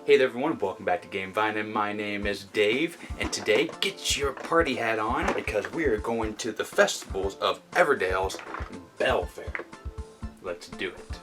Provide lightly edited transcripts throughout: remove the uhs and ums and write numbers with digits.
Hey there everyone, welcome back to Gamevine, and my name is Dave, and today get your party hat on because we are going to the festivals of Everdell's Bellfair. Let's do it.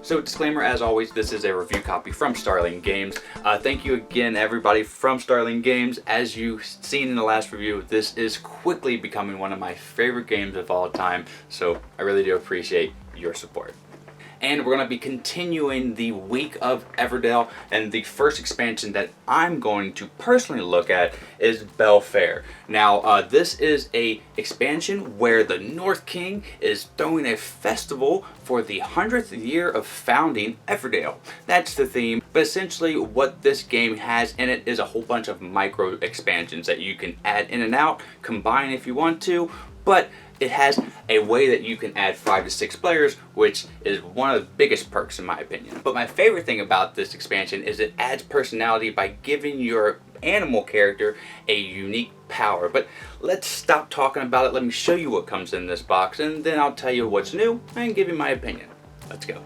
So disclaimer, as always, this is a review copy from Starling Games. Thank you again everybody from Starling Games. As you've seen in the last review, this is quickly becoming one of my favorite games of all time, so I really do appreciate your support. And we're going to be continuing the week of Everdell, and the first expansion that I'm going to personally look at is Belfaire. Now, this is a expansion where the North King is throwing a festival for the 100th year of founding Everdell. That's the theme, but essentially what this game has in it is a whole bunch of micro expansions that you can add in and out, combine if you want to, but it has a way that you can add 5 to 6 players, which is one of the biggest perks in my opinion. But my favorite thing about this expansion is it adds personality by giving your animal character a unique power. But let's stop talking about it. Let me show you what comes in this box, and then I'll tell you what's new and give you my opinion. Let's go.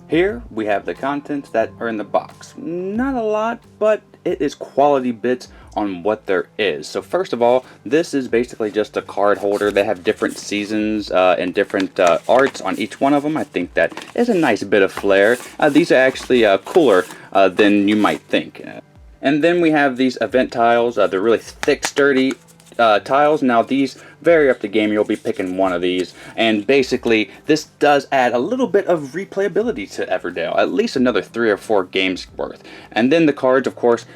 Here we have the contents that are in the box. Not a lot, but it is quality bits on what there is. So first of all, this is basically just a card holder. They have different seasons and different arts on each one of them. I think that is a nice bit of flair. These are actually cooler than you might think. And then we have these event tiles. They're really thick, sturdy tiles. Now these vary up the game. You'll be picking one of these, and basically this does add a little bit of replayability to Everdell, at least another 3 or 4 games worth. And then the cards, of course,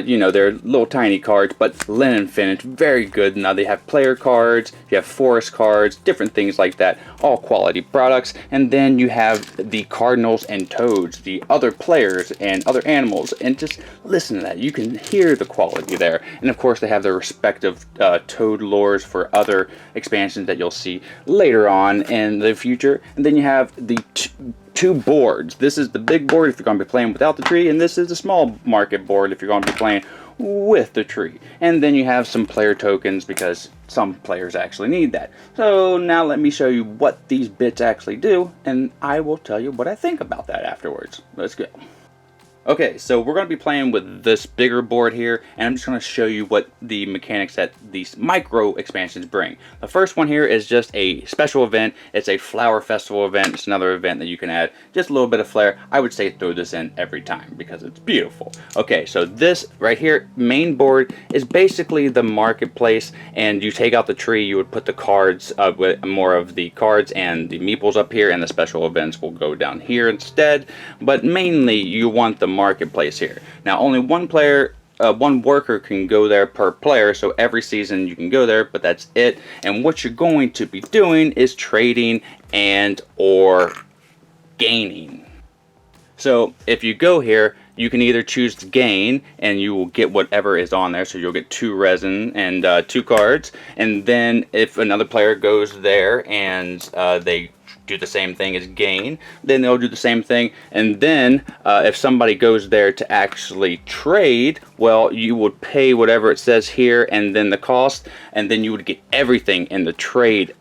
you know, they're little tiny cards, but linen finish, very good. Now they have player cards, you have forest cards, different things like that, all quality products. And then you have the cardinals and toads, the other players and other animals, and just listen to that. You can hear the quality there. And of course they have their respective toad lures for other expansions that you'll see later on in the future. And then you have the two boards. This is the big board if you're going to be playing without the tree, and this is the small market board if you're going to be playing with the tree. And then you have some player tokens because some players actually need that. So now let me show you what these bits actually do, and I will tell you what I think about that afterwards. Let's go. Okay, so we're going to be playing with this bigger board here, and I'm just going to show you what the mechanics that these micro expansions bring. The first one here is just a special event. It's a flower festival event. It's another event that you can add just a little bit of flair. I would say throw this in every time because it's beautiful. Okay, so this right here, main board, is basically the marketplace, and you take out the tree, you would put the cards, with more of the cards and the meeples up here, and the special events will go down here instead. But mainly you want the marketplace here. Now only one player, one worker can go there per player, so every season you can go there, but that's it. And what you're going to be doing is trading and or gaining. So if you go here, you can either choose to gain, and you will get whatever is on there. So you'll get 2 resin and 2 cards. And then if another player goes there and they do the same thing as gain, then they'll do the same thing. And then if somebody goes there to actually trade, well, you would pay whatever it says here and then the cost, and then you would get everything in the trade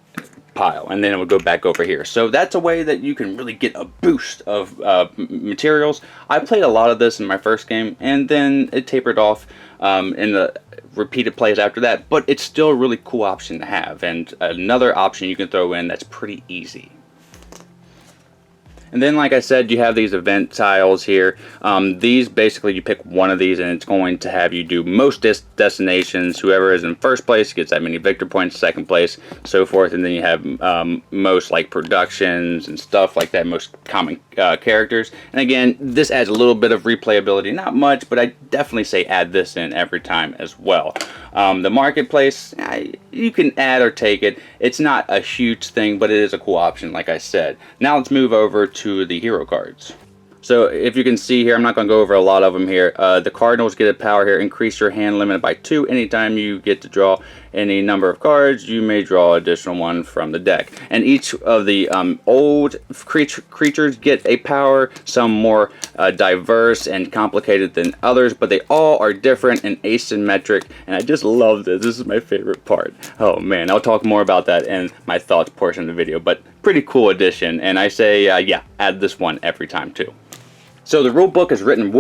pile, and then it would go back over here. So that's a way that you can really get a boost of materials. I played a lot of this in my first game, and then it tapered off in the repeated plays after that, but it's still a really cool option to have, and another option you can throw in that's pretty easy. And then, like I said, you have these event tiles here. These basically, you pick one of these and it's going to have you do most destinations. Whoever is in first place gets that many victor points, second place, so forth. And then you have most like productions and stuff like that, most common characters. And again, this adds a little bit of replayability, not much, but I definitely say add this in every time as well. The marketplace, you can add or take it. It's not a huge thing, but it is a cool option, like I said. Now let's move over to the hero cards. So if you can see here, I'm not going to go over a lot of them here. The Cardinals get a power here, increase your hand limit by 2. Anytime you get to draw any number of cards, you may draw additional one from the deck. And each of the old creatures get a power, some more diverse and complicated than others, but they all are different and asymmetric, and I just love this. This is my favorite part. Oh man, I'll talk more about that in my thoughts portion of the video, but pretty cool addition, and I say yeah, add this one every time too. So the rule book is written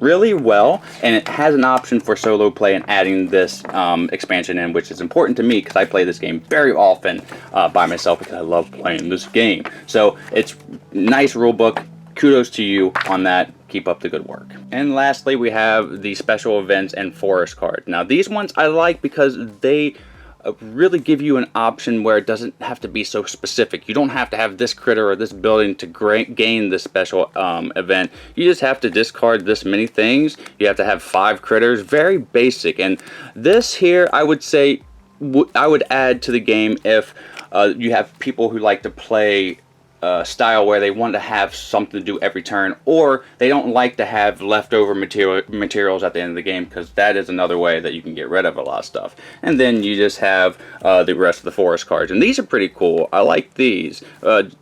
really well, and it has an option for solo play and adding this expansion in, which is important to me because I play this game very often by myself because I love playing this game. So it's nice rule book. Kudos to you on that. Keep up the good work. And lastly, we have the special events and forest card. Now these ones I like because they really give you an option where it doesn't have to be so specific. You don't have to have this critter or this building to gain this special event. You just have to discard this many things. You have to have 5 critters. Very basic. And this here, I would say, I would add to the game if you have people who like to play style where they want to have something to do every turn, or they don't like to have leftover materials at the end of the game, because that is another way that you can get rid of a lot of stuff. And then you just have the rest of the forest cards, and these are pretty cool. I like these.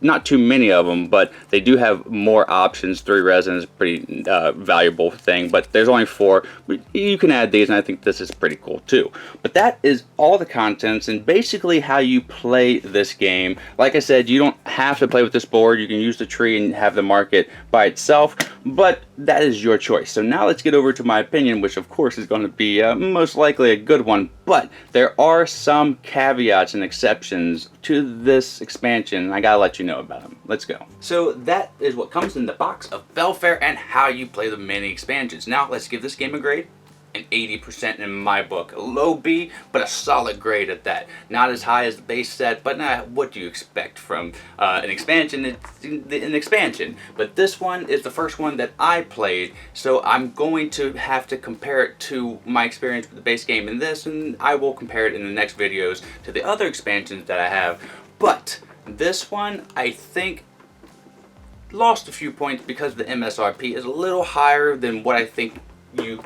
Not too many of them, but they do have more options. 3 resin is a pretty valuable thing, but there's only 4. You can add these, and I think this is pretty cool too. But that is all the contents and basically how you play this game. Like I said, you don't have to play with this board. You can use the tree and have the market by itself, but that is your choice. So now let's get over to my opinion, which of course is going to be most likely a good one, but there are some caveats and exceptions to this expansion, and I gotta let you know about them. Let's go. So that is what comes in the box of Bellfaire and how you play the mini expansions. Now let's give this game a grade. An 80% in my book. A low B, but a solid grade at that. Not as high as the base set, but what do you expect from an expansion? It's an expansion. But this one is the first one that I played, so I'm going to have to compare it to my experience with the base game in this, and I will compare it in the next videos to the other expansions that I have. But this one, I think, lost a few points because the MSRP is a little higher than what I think you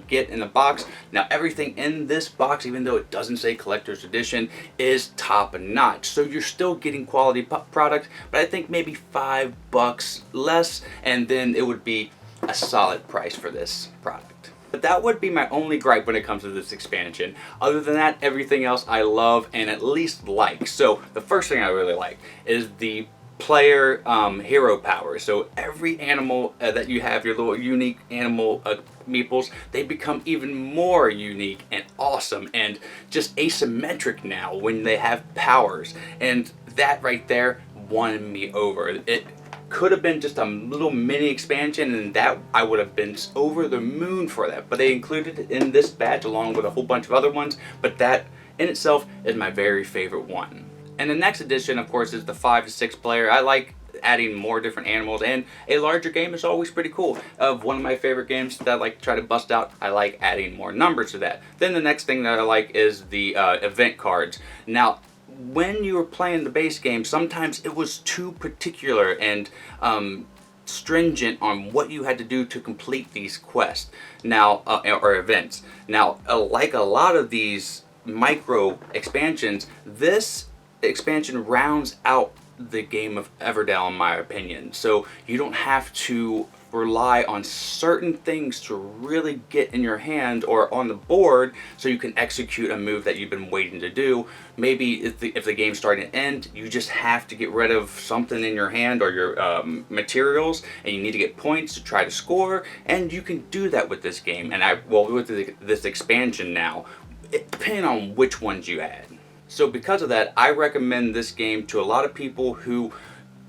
get in the box. Now everything in this box, even though it doesn't say collector's edition, is top notch, so you're still getting quality product, but I think maybe $5 less, and then it would be a solid price for this product. But that would be my only gripe when it comes to this expansion. Other than that, everything else I love and at least like. So the first thing I really like is the player hero power. So every animal that you have, your little unique animal meeples, they become even more unique and awesome and just asymmetric now when they have powers, and that right there won me over. It could have been just a little mini expansion, and that I would have been over the moon for that, but they included it in this batch along with a whole bunch of other ones, but that in itself is my very favorite one. And the next edition, of course, is the 5 to 6 player. I like adding more different animals, and a larger game is always pretty cool. One of my favorite games that I like to try to bust out, I like adding more numbers to that. Then the next thing that I like is the event cards. Now, when you were playing the base game, sometimes it was too particular and stringent on what you had to do to complete these quests now, or events. Now, like a lot of these micro expansions, this expansion rounds out the game of Everdell, in my opinion. So you don't have to rely on certain things to really get in your hand or on the board so you can execute a move that you've been waiting to do. Maybe if the game's starting to end, you just have to get rid of something in your hand or your materials, and you need to get points to try to score, and you can do that with this game. And with this expansion now, depending on which ones you add. So because of that, I recommend this game to a lot of people who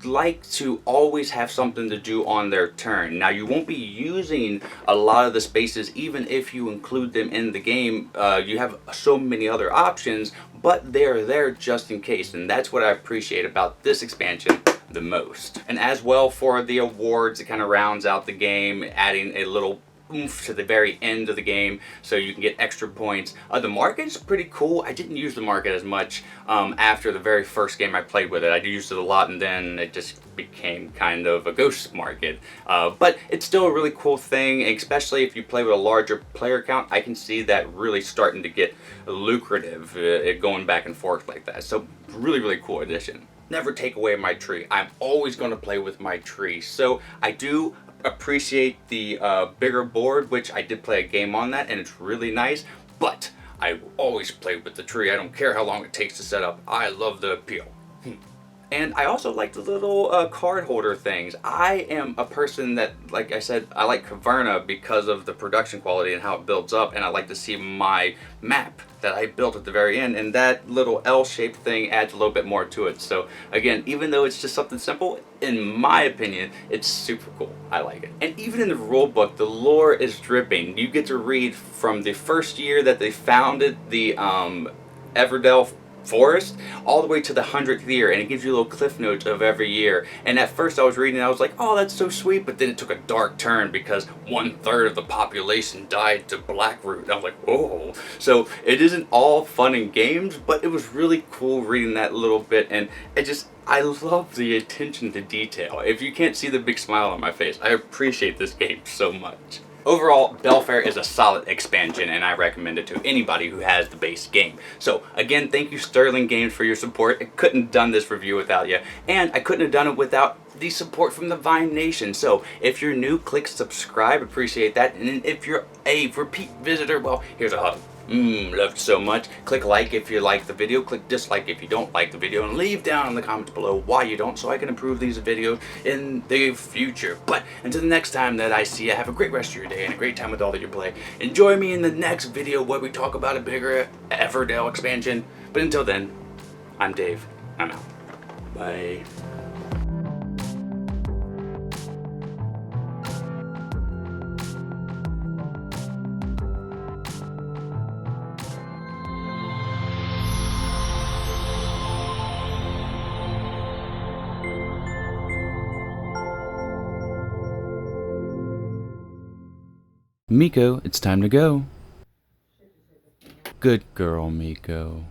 like to always have something to do on their turn. Now, you won't be using a lot of the spaces even if you include them in the game. You have so many other options, but they're there just in case, and that's what I appreciate about this expansion the most. And as well, for the awards, it kind of rounds out the game, adding a little oomph to the very end of the game, so you can get extra points. The market is pretty cool. I didn't use the market as much after the very first game I played with it. I used it a lot, and then it just became kind of a ghost market. But it's still a really cool thing, especially if you play with a larger player count. I can see that really starting to get lucrative, going back and forth like that. So really, really cool addition. Never take away my tree. I'm always going to play with my tree. So I do appreciate the bigger board, which I did play a game on that, and it's really nice. But I will always play with the tree. I don't care how long it takes to set up. I love the appeal. And I also like the little card holder things. I am a person that, like I said, I like Caverna because of the production quality and how it builds up, and I like to see my map that I built at the very end, and that little L-shaped thing adds a little bit more to it. So again, even though it's just something simple, in my opinion, it's super cool. I like it. And even in the rule book, the lore is dripping. You get to read from the first year that they founded the Everdell forest all the way to the 100th year, and it gives you little cliff notes of every year. And at first I was reading, I was like, oh, that's so sweet, but then it took a dark turn because 1/3 of the population died to Blackroot. I was like, whoa. So it isn't all fun and games, but it was really cool reading that little bit, and I love the attention to detail. If you can't see the big smile on my face, I appreciate this game so much. Overall, Belfair is a solid expansion, and I recommend it to anybody who has the base game. So again, thank you Sterling Games for your support. I couldn't have done this review without you, and I couldn't have done it without the support from the Vine Nation. So if you're new, click subscribe, appreciate that. And if you're a repeat visitor, well, here's a hug. Loved so much. Click like if you like the video, click dislike if you don't like the video, and leave down in the comments below why you don't, so I can improve these videos in the future. But until the next time that I see you, have a great rest of your day and a great time with all that you play. Enjoy me in the next video where we talk about a bigger Everdell expansion. But until then, I'm Dave. I'm out. Bye. Miko, it's time to go. Good girl, Miko.